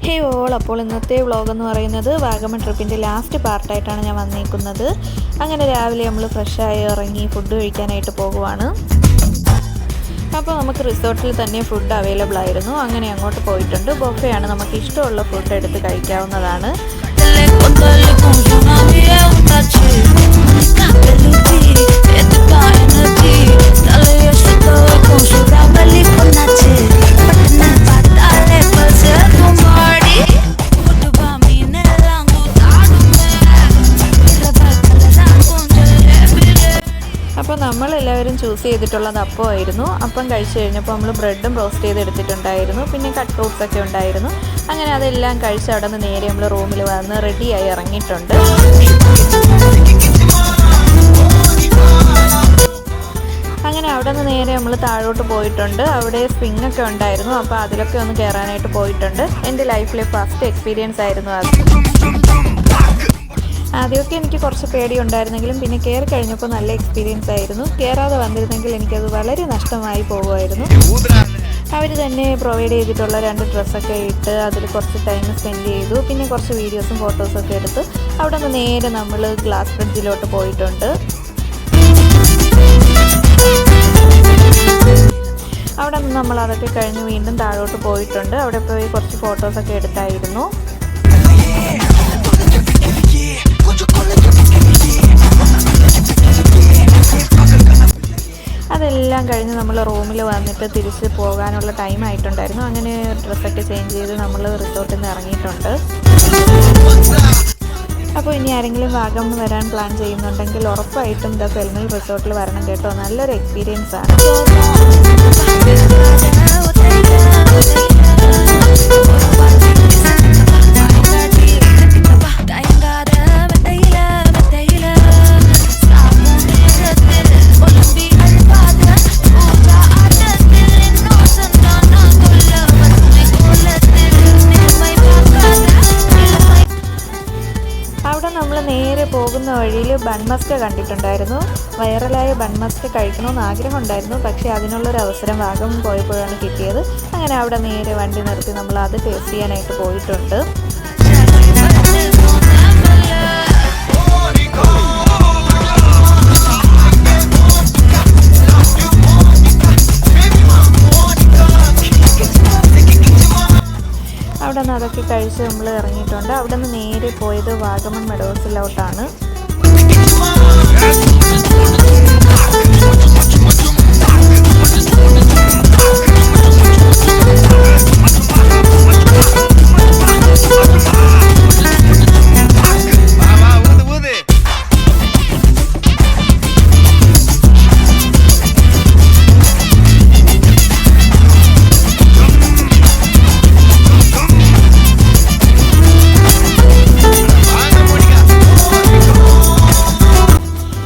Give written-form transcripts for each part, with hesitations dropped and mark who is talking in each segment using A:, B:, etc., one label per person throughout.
A: ഹേ all, അപ്പോൾ ഇന്നത്തെ vlog എന്ന് പറയുന്നത് വാഗമൺ ട്രിപ്പിൻ്റെ ലാസ്റ്റ് പാർട്ടായിട്ടാണ് ഞാൻ വന്നിരിക്കുന്നത്. അങ്ങനെ രാവിലെ നമ്മൾ ഫ്രഷായി ഇറങ്ങി ഫുഡ് കഴിക്കാനായിട്ട് പോകുവാണ്. അപ്പോൾ നമുക്ക് റിസോർട്ടിൽ തന്നെ ഫുഡ് അവൈലബിൾ ആയിരുന്നു. അങ്ങനെ അങ്ങോട്ട് പോയിട്ടുണ്ട്. ബൊഫയാണ്, നമുക്ക് ഇഷ്ടമുള്ള ഫുഡ് എടുത്ത് കഴിക്കാവുന്നതാണ്. അപ്പോൾ നമ്മളെല്ലാവരും ചൂസ് ചെയ്തിട്ടുള്ളത് അപ്പമായിരുന്നു. അപ്പം കഴിച്ചു കഴിഞ്ഞപ്പോൾ നമ്മൾ ബ്രെഡും റോസ്റ്റ് ചെയ്തെടുത്തിട്ടുണ്ടായിരുന്നു. പിന്നെ കട്ട് ഫ്രൂട്ട്സ് ഒക്കെ ഉണ്ടായിരുന്നു. അങ്ങനെ അതെല്ലാം കഴിച്ച് അവിടെ നിന്ന് നേരെ നമ്മൾ റൂമിൽ വന്ന് റെഡിയായി ഇറങ്ങിയിട്ടുണ്ട്. അങ്ങനെ അവിടെ നിന്ന് നേരെ നമ്മൾ താഴോട്ട് പോയിട്ടുണ്ട്. അവിടെ സ്വിങ് ഒക്കെ ഉണ്ടായിരുന്നു. അപ്പോൾ അതിലൊക്കെ ഒന്ന് കയറാനായിട്ട് പോയിട്ടുണ്ട്. എൻ്റെ ലൈഫിലെ ഫസ്റ്റ് എക്സ്പീരിയൻസ് ആയിരുന്നു അത്. ആദ്യമൊക്കെ എനിക്ക് കുറച്ച് പേടി ഉണ്ടായിരുന്നെങ്കിലും പിന്നെ കയറി കഴിഞ്ഞപ്പോൾ നല്ല എക്സ്പീരിയൻസ് ആയിരുന്നു. കയറാതെ വന്നിരുന്നെങ്കിൽ എനിക്കത് വളരെ നഷ്ടമായി പോകുമായിരുന്നു. അവർ തന്നെ പ്രൊവൈഡ് ചെയ്തിട്ടുള്ള 2 ഡ്രസ്സൊക്കെ ഇട്ട് അതിൽ കുറച്ച് ടൈം സ്പെൻഡ് ചെയ്തു. പിന്നെ കുറച്ച് വീഡിയോസും ഫോട്ടോസൊക്കെ എടുത്ത് അവിടെ നിന്ന് നേരെ നമ്മൾ ഗ്ലാസ് ബ്രിഡ്ജിലോട്ട് പോയിട്ടുണ്ട്. അവിടെ നിന്ന് നമ്മൾ അതൊക്കെ കഴിഞ്ഞ് വീണ്ടും താഴോട്ട് പോയിട്ടുണ്ട്. അവിടെ പോയി കുറച്ച് ഫോട്ടോസൊക്കെ എടുത്തായിരുന്നു. അതെല്ലാം കഴിഞ്ഞ് നമ്മൾ റൂമിൽ വന്നിട്ട് തിരിച്ച് പോകാനുള്ള ടൈം ആയിട്ടുണ്ടായിരുന്നു. അങ്ങനെ ഡ്രസ്സൊക്കെ ചേഞ്ച് ചെയ്ത് നമ്മൾ റിസോർട്ടിൽ നിന്ന് ഇറങ്ങിയിട്ടുണ്ട്. അപ്പോൾ ഇനി ആരെങ്കിലും വാഗമൺ വരാൻ പ്ലാൻ ചെയ്യുന്നുണ്ടെങ്കിൽ ഉറപ്പായിട്ടും ദ ഫെൽമിൽ റിസോർട്ടിൽ വരണം കേട്ടോ. നല്ലൊരു എക്സ്പീരിയൻസ് ആണ്. നമ്മൾ നേരെ പോകുന്ന വഴിയിൽ ബൺമസ്ക കണ്ടിട്ടുണ്ടായിരുന്നു. വൈറലായ ബൺമസ്ക കഴിക്കണമെന്ന് ആഗ്രഹമുണ്ടായിരുന്നു. പക്ഷേ അതിനുള്ളൊരു അവസരം വാഗമൺ പോയപ്പോഴാണ് കിട്ടിയത്. അങ്ങനെ അവിടെ നേരെ വണ്ടി നിർത്തി നമ്മൾ അത് ടേസ്റ്റ് ചെയ്യാനായിട്ട് പോയിട്ടുണ്ട്. അവിടെ നിന്ന് അതൊക്കെ കഴിച്ച് നമ്മൾ ഇറങ്ങിയിട്ടുണ്ട്. അവിടെ നിന്ന് നേരെ പോയത് വാഗമൺ മെഡോസിലോട്ടാണ്.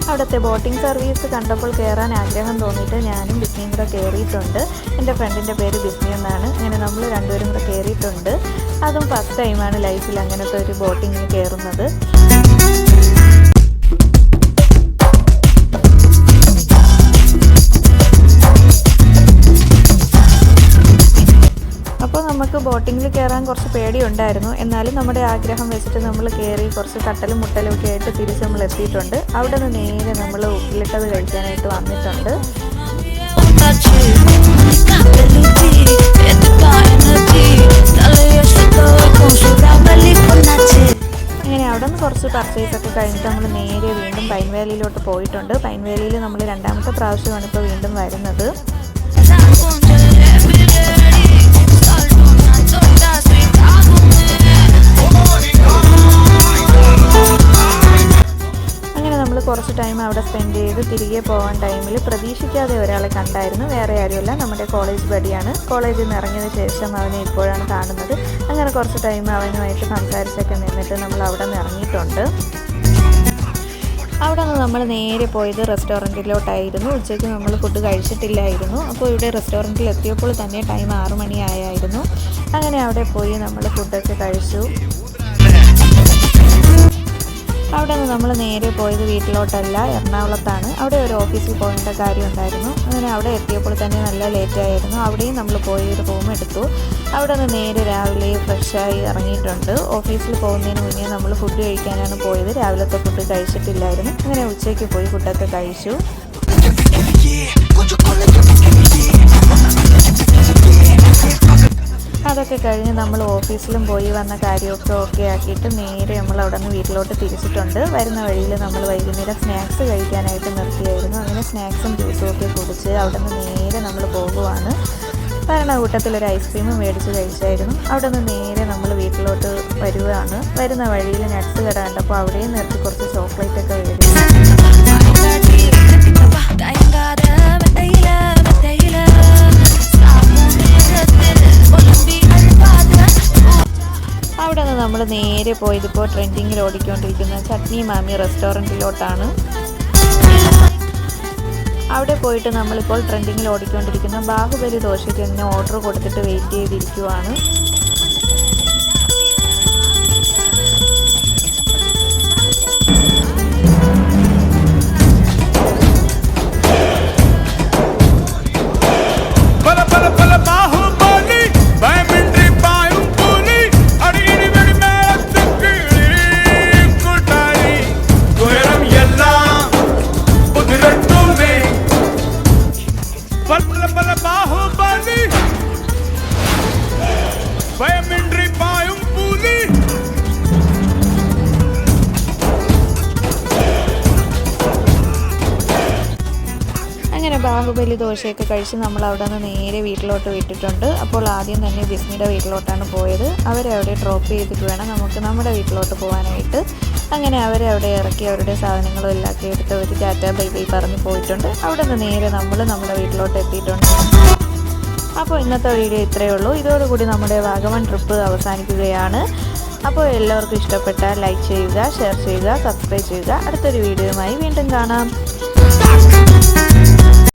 A: അവിടുത്തെ ബോട്ടിംഗ് സർവീസ് കണ്ടപ്പോൾ കയറാൻ ആഗ്രഹം തോന്നിയിട്ട് ഞാനും ബിസ്മിയും കൂടെ കയറിയിട്ടുണ്ട്. എൻ്റെ ഫ്രണ്ടിൻ്റെ പേര് ബിസ്മി എന്നാണ്. അങ്ങനെ നമ്മൾ രണ്ടുപേരും കൂടെ കയറിയിട്ടുണ്ട്. അതും ഫസ്റ്റ് ടൈമാണ് ലൈഫിൽ അങ്ങനത്തെ ഒരു ബോട്ടിങ്ങിന് കയറുന്നത്. അപ്പോൾ നമുക്ക് ബോട്ടിങ്ങിൽ കയറാൻ കുറച്ച് പേടിയുണ്ടായിരുന്നു. എന്നാലും നമ്മുടെ ആഗ്രഹം വെച്ചിട്ട് നമ്മൾ കയറി കുറച്ച് കട്ടലും മുട്ടലും ഒക്കെ ആയിട്ട് തിരിച്ച് നമ്മൾ എത്തിയിട്ടുണ്ട്. അവിടെ നിന്ന് നേരെ നമ്മൾ ഉപ്പിലിട്ടത് കഴിക്കാനായിട്ട് വന്നിട്ടുണ്ട്. അങ്ങനെ അവിടെ നിന്ന് കുറച്ച് പർച്ചേസൊക്കെ കഴിഞ്ഞിട്ട് നമ്മൾ നേരെ വീണ്ടും പൈൻ വാലിയിലോട്ട് പോയിട്ടുണ്ട്. പൈൻ വാലിയിൽ നമ്മൾ 2ാമത്തെ പ്രാവശ്യമാണ് ഇപ്പോൾ വീണ്ടും വരുന്നത്. കുറച്ച് ടൈം അവിടെ സ്പെൻഡ് ചെയ്ത് തിരികെ പോകാൻ ടൈമിൽ പ്രതീക്ഷിക്കാതെ ഒരാളെ കണ്ടായിരുന്നു. വേറെ ആരുമല്ല, നമ്മുടെ കോളേജ് ബഡിയാണ്. കോളേജിൽ നിന്ന് ഇറങ്ങിയതിന് ശേഷം അവനെ ഇപ്പോഴാണ് കാണുന്നത്. അങ്ങനെ കുറച്ച് ടൈം അവനുമായിട്ട് സംസാരിച്ചൊക്കെ നിന്നിട്ട് നമ്മൾ അവിടെ നിന്ന് ഇറങ്ങിയിട്ടുണ്ട്. അവിടെ നിന്ന് നമ്മൾ നേരെ പോയത് റെസ്റ്റോറൻറ്റിലോട്ടായിരുന്നു. ഉച്ചയ്ക്ക് നമ്മൾ ഫുഡ് കഴിച്ചിട്ടില്ലായിരുന്നു. അപ്പോൾ ഇവിടെ റെസ്റ്റോറൻറ്റിൽ എത്തിയപ്പോൾ തന്നെ ടൈം 6 മണിയായിരുന്നു. അങ്ങനെ അവിടെ പോയി നമ്മൾ ഫുഡൊക്കെ കഴിച്ചു. അവിടെ നിന്ന് നമ്മൾ നേരെ പോയത് വീട്ടിലോട്ടല്ല, എറണാകുളത്താണ്. അവിടെ ഒരു ഓഫീസിൽ പോകേണ്ട കാര്യം ഉണ്ടായിരുന്നു. അങ്ങനെ അവിടെ എത്തിയപ്പോൾ തന്നെ നല്ല ലേറ്റായിരുന്നു. അവിടെയും നമ്മൾ പോയി ഒരു റൂം എടുത്തു. അവിടെ നിന്ന് നേരെ രാവിലെ ഫ്രഷ് ഫ്രഷായി ഇറങ്ങിയിട്ടുണ്ട്. ഓഫീസിൽ പോകുന്നതിന് മുന്നേ നമ്മൾ ഫുഡ് കഴിക്കാനാണ് പോയത്. രാവിലത്തെ ഫുഡ് കഴിച്ചിട്ടില്ലായിരുന്നു. അങ്ങനെ ഉച്ചയ്ക്ക് പോയി ഫുഡൊക്കെ കഴിച്ചു. അതൊക്കെ കഴിഞ്ഞ് നമ്മൾ ഓഫീസിലും പോയി വന്ന കാര്യമൊക്കെ ഓക്കെ ആക്കിയിട്ട് നേരെ നമ്മൾ അവിടെ നിന്ന് വീട്ടിലോട്ട് തിരിച്ചിട്ടുണ്ട്. വരുന്ന വഴിയിൽ നമ്മൾ വൈകുന്നേരം സ്നാക്സ് കഴിക്കാനായിട്ട് നിർത്തിയായിരുന്നു. അങ്ങനെ സ്നാക്സും ജ്യൂസും ഒക്കെ കുടിച്ച് അവിടെ നിന്ന് നേരെ നമ്മൾ പോകുവാണ്. ഭരണകൂട്ടത്തിൽ ഒരു ഐസ്ക്രീമും മേടിച്ച് കഴിച്ചായിരുന്നു. അവിടെ നിന്ന് നേരെ നമ്മൾ വീട്ടിലോട്ട് വരുവാണ്. വരുന്ന വഴിയിൽ നട്ട്സ് കട കണ്ടപ്പോൾ അവിടെയും നിർത്തി കുറച്ച് ചോക്ലേറ്റ് ഒക്കെ മേടിച്ചു. അവിടെ നിന്ന് നമ്മൾ നേരെ പോയതിപ്പോൾ ട്രെൻഡിങ്ങിൽ ഓടിക്കൊണ്ടിരിക്കുന്ന ചട്നി മാമി റെസ്റ്റോറൻറ്റിലോട്ടാണ്. അവിടെ പോയിട്ട് നമ്മളിപ്പോൾ ട്രെൻഡിങ്ങിൽ ഓടിക്കൊണ്ടിരിക്കുന്ന ബാഹുബലി ദോശയ്ക്ക് തന്നെ ഓർഡർ കൊടുത്തിട്ട് വെയിറ്റ് ചെയ്തിരിക്കുവാണ്. അങ്ങനെ ബാഹുബലി ദോശയൊക്കെ കഴിച്ച് നമ്മൾ അവിടെ നിന്ന് നേരെ വീട്ടിലോട്ട് വിട്ടിട്ടുണ്ട്. അപ്പോൾ ആദ്യം തന്നെ ബിസ്മിയുടെ വീട്ടിലോട്ടാണ് പോയത്. അവരെ അവിടെ ഡ്രോപ്പ് ചെയ്തിട്ട് വേണം നമുക്ക് നമ്മുടെ വീട്ടിലോട്ട് പോകാനായിട്ട്. അങ്ങനെ അവരെ അവിടെ ഇറക്കി അവരുടെ സാധനങ്ങളും എല്ലാം ഒക്കെ എടുത്ത് ഒരു ടാറ്റ ബൈ ബൈ പറഞ്ഞ് പോയിട്ടുണ്ട്. അവിടെ നിന്ന് നേരെ നമ്മൾ നമ്മുടെ വീട്ടിലോട്ട് എത്തിയിട്ടുണ്ട്. അപ്പോൾ ഇന്നത്തെ വീഡിയോ ഇത്രയേ ഉള്ളൂ. ഇതോടുകൂടി നമ്മുടെ വാഗമൺ ട്രിപ്പ് അവസാനിക്കുകയാണ്. അപ്പോൾ എല്ലാവർക്കും ഇഷ്ടപ്പെട്ടാൽ ലൈക്ക് ചെയ്യുക, ഷെയർ ചെയ്യുക, സബ്സ്ക്രൈബ് ചെയ്യുക. അടുത്തൊരു വീഡിയോയുമായി വീണ്ടും കാണാം.